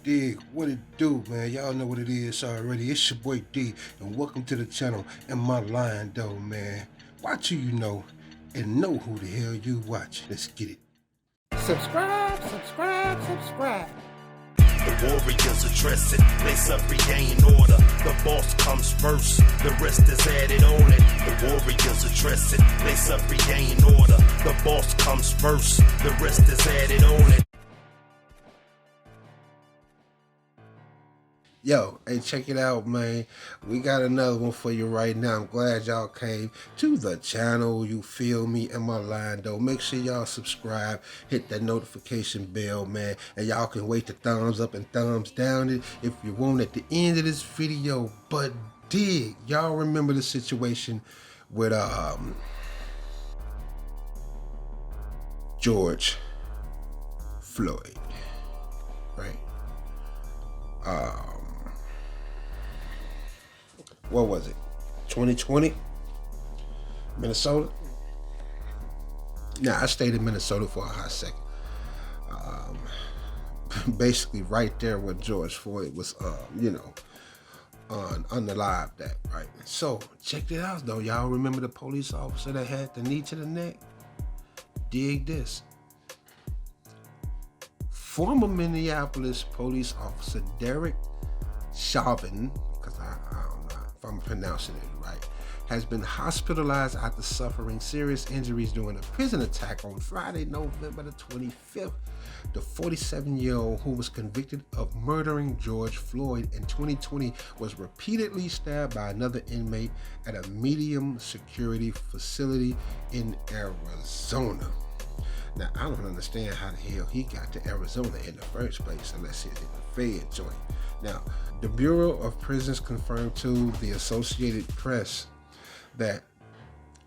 Dig, what it do, man? Y'all know what it is already. It's your boy D, and welcome to the channel. And my line, though, man. Watch who you know, and know who the hell you watch. Let's get it. Subscribe. The warriors address it, lace up, regain order. The boss comes first, the rest is added on it. The warriors address it, lace up, regain order. The boss comes first, the rest is added on it. Yo, hey, check it out, man. We got another one for you right now. I'm glad y'all came to the channel. You feel me? And my line, though. Make sure y'all subscribe. Hit that notification bell, man. And y'all can wait the thumbs up and thumbs down it if you want at the end of this video. But dig, y'all remember the situation with George Floyd, right? What was it? 2020? Minnesota? Nah, I stayed in Minnesota for a hot second. Basically right there where George Floyd was, on the live that, right? So, check it out though. Y'all remember the police officer that had the knee to the neck? Dig this. Former Minneapolis police officer Derek Chauvin, because I don't know if I'm pronouncing it right, has been hospitalized after suffering serious injuries during a prison attack on Friday, November the 25th. The 47-year-old, who was convicted of murdering George Floyd in 2020, was repeatedly stabbed by another inmate at a medium security facility in Arizona. Now, I don't understand how the hell he got to Arizona in the first place unless he's in the Fed joint. Now, the Bureau of Prisons confirmed to the Associated Press that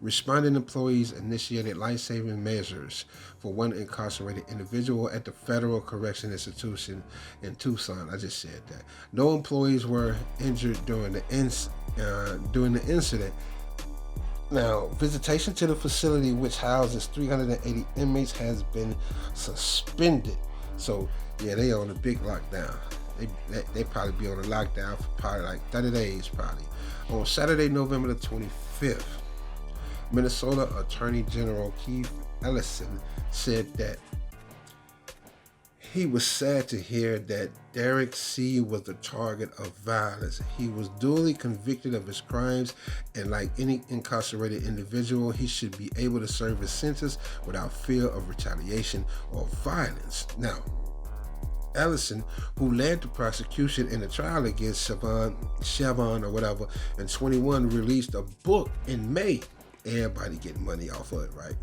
responding employees initiated life-saving measures for one incarcerated individual at the Federal Correction Institution in Tucson. I just said that. No employees were injured during the incident. Now, visitation to the facility, which houses 380 inmates, has been suspended. So, yeah, they on a big lockdown. They probably be on a lockdown for probably like 30 days, probably. On Saturday, November the 25th, Minnesota Attorney General Keith Ellison said that he was sad to hear that Derek C. was the target of violence. He was duly convicted of his crimes, and like any incarcerated individual, he should be able to serve his sentence without fear of retaliation or violence. Now, Ellison, who led the prosecution in the trial against Chauvin or whatever in 21, released a book in May. Everybody getting money off of it, right?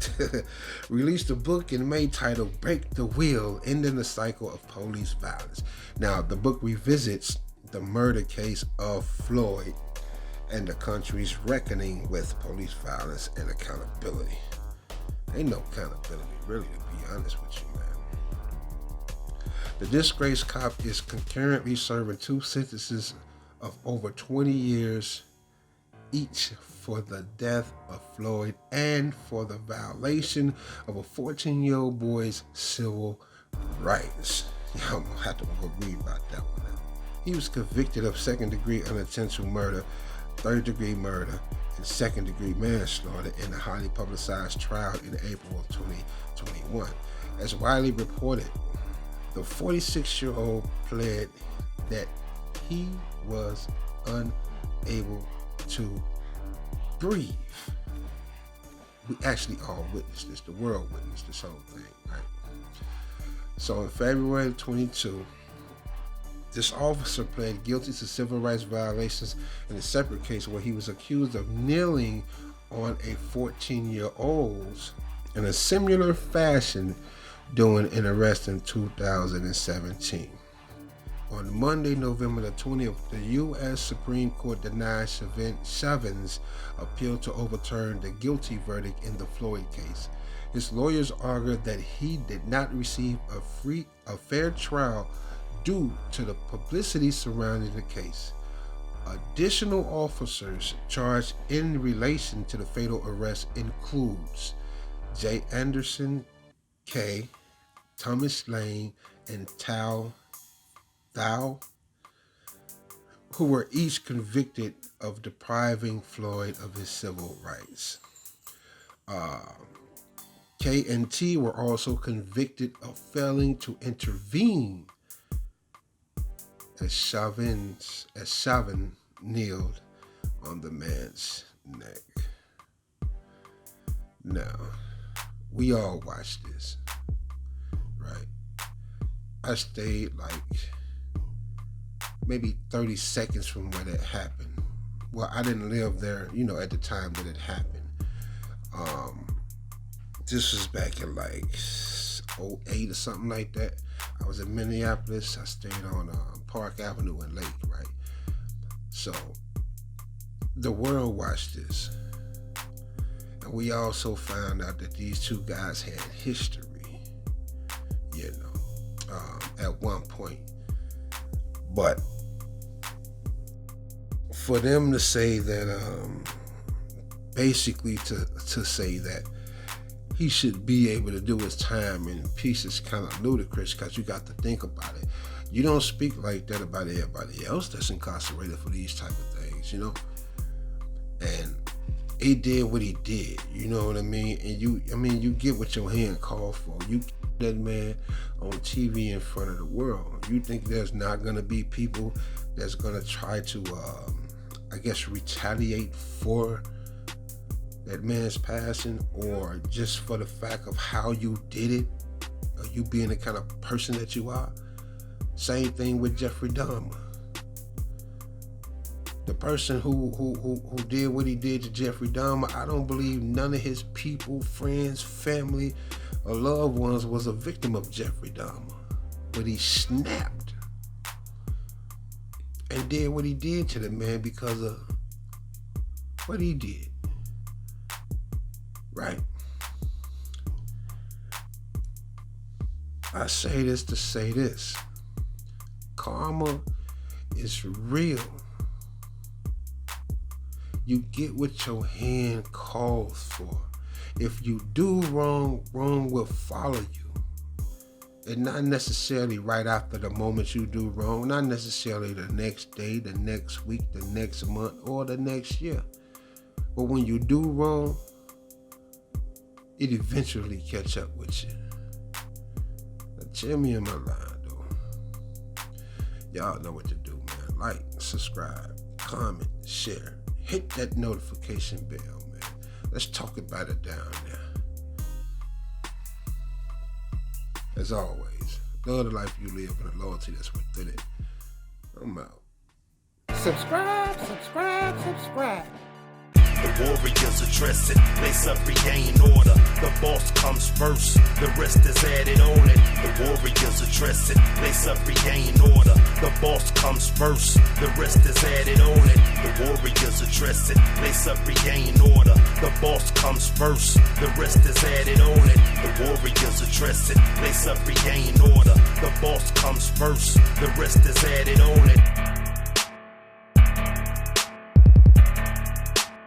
Released a book in May titled Break the Wheel, Ending the Cycle of Police Violence. Now, the book revisits the murder case of Floyd and the country's reckoning with police violence and accountability. Ain't no accountability, really, to be honest with you, man. The disgraced cop is concurrently serving 2 sentences of over 20 years each for the death of Floyd and for the violation of a 14-year-old boy's civil rights. Y'all gonna have to go read about that one now. He was convicted of second-degree unintentional murder, third-degree murder, and second-degree manslaughter in a highly publicized trial in April of 2021. As widely reported, the 46-year-old pled that he was unable to breathe. We actually all witnessed this. The world witnessed this whole thing, right? So in February of 22, this officer pled guilty to civil rights violations in a separate case where he was accused of kneeling on a 14-year-old in a similar fashion during an arrest in 2017. On Monday, November the 20th, the U.S. Supreme Court denied Chauvin's appeal to overturn the guilty verdict in the Floyd case. His lawyers argued that he did not receive a fair trial due to the publicity surrounding the case. Additional officers charged in relation to the fatal arrest includes J. Anderson K., Thomas Lane, and Thah. Thah, who were each convicted of depriving Floyd of his civil rights. K and T were also convicted of failing to intervene as Chauvin kneeled on the man's neck. Now, we all watched this, right? I stayed like maybe 30 seconds from where that happened. Well, I didn't live there, at the time that it happened. This was back in like 2008 or something like that. I was in Minneapolis. I stayed on Park Avenue in Lake, right? So the world watched this. And we also found out that these two guys had history, at one point. But for them to say that, basically to say that he should be able to do his time in peace is kind of ludicrous, because you got to think about it. You don't speak like that about everybody else that's incarcerated for these type of things, And he did what he did, you know what I mean? And you get what your hand called for. You that man on TV in front of the world. You think there's not gonna be people that's gonna try to, retaliate for that man's passing, or just for the fact of how you did it, or you being the kind of person that you are? Same thing with Jeffrey Dahmer. The person who did what he did to Jeffrey Dahmer, I don't believe none of his people, friends, family, or loved ones was a victim of Jeffrey Dahmer. But he snapped and did what he did to the man because of what he did. Right? I say this to say this. Karma is real. You get what your hand calls for. If you do wrong, wrong will follow you. And not necessarily right after the moment you do wrong, not necessarily the next day, the next week, the next month, or the next year. But when you do wrong, it eventually catch up with you. Now tell me in my line, though. Y'all know what to do, man. Like, subscribe, comment, share. Hit that notification bell, man. Let's talk about it down there. As always, love the life you live and the loyalty that's within it. I'm out. Subscribe, subscribe, subscribe. The warriors address it, lace up, regain order. The boss comes first, the rest is added on it. The warriors address it, lace up, regain order. The boss comes first, the rest is added on it. The warriors address it, lace up, regain order. The boss comes first, the rest is added on it. The warriors address it, lace up, regain order. The boss comes first, the rest is added on it.